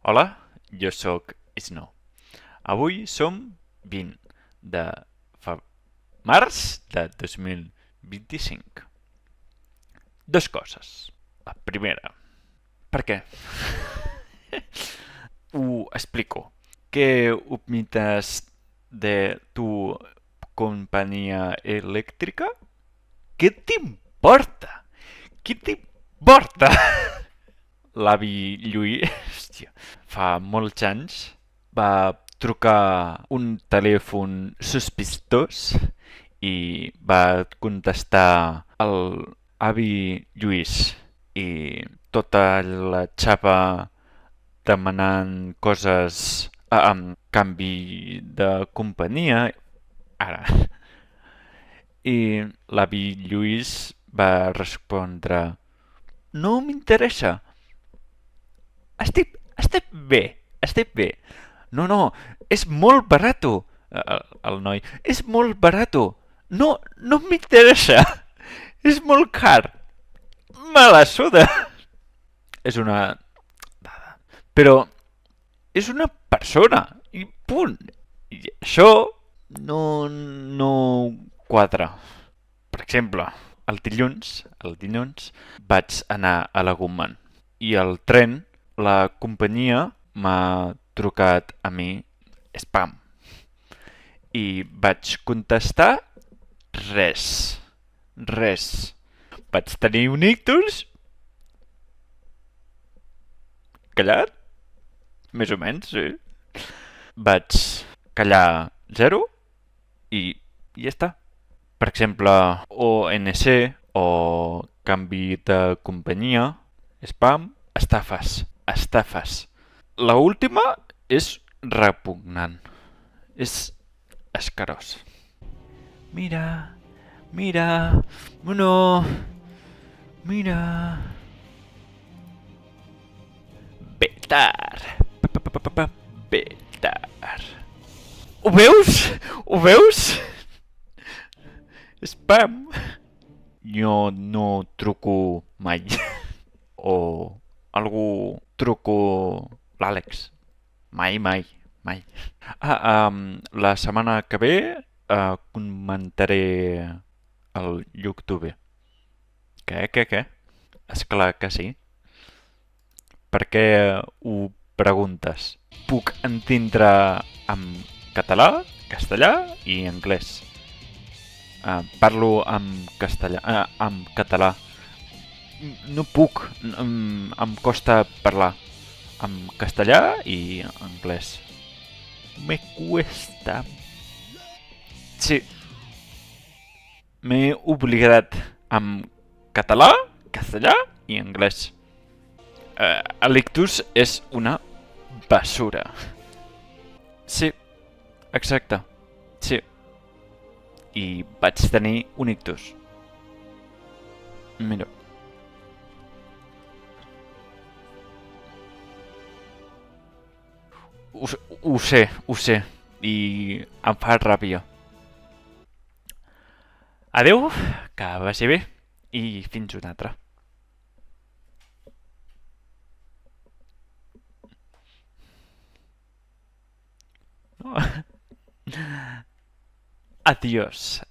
Hola, jo sóc Snow. Avui som 20 de març de 2025. Dos coses. La primera, per què? Ho explico. ¿Qué opinas de tu compañía eléctrica? Què t'importa? Què t'importa? L'avi Lluís, hòstia, fa molts anys va trucar un telèfon sospitós i va contestar el avi Lluís i tota la xapa demanant coses amb canvi de companyia ara. I l'avi Lluís va respondre: no m'interessa, estic bé. No, no, és molt barato. El noi, és molt barato. No, no m'interessa. És molt car. Me la suda. És una dada. Però és una persona. I punt. I això no quadra. Per exemple, el dilluns vaig anar a la Gumman i el tren, la companyia m'ha trucat a mi spam i vaig contestar res, res. Vaig tenir un ictus callat, més o menys, sí. Vaig callar zero i ja està. Per exemple, ONC o canvi de companyia, spam, estafes. La última és repugnant. És escarós. Mira, mira, no, mira. Betar. Betar. Ho veus? Ho veus? Spam. Jo no truco mai. O algú truco l'Àlex. Mai. La setmana que ve comentaré el YouTube. Què? Esclar que sí. Per què ho preguntes? Puc entendre en català, castellà i anglès. Parlo en castellà, en català. No puc, em costa parlar en castellà i anglès. Me cuesta. Sí, m'he obligat en català, castellà i anglès. L'ictus és una basura. Sí, exacte. Sí. I vaig tenir un ictus. Mira. Ho sé. I em fa ràbia. Adeu, que vagi bé i fins una altra. Adiós.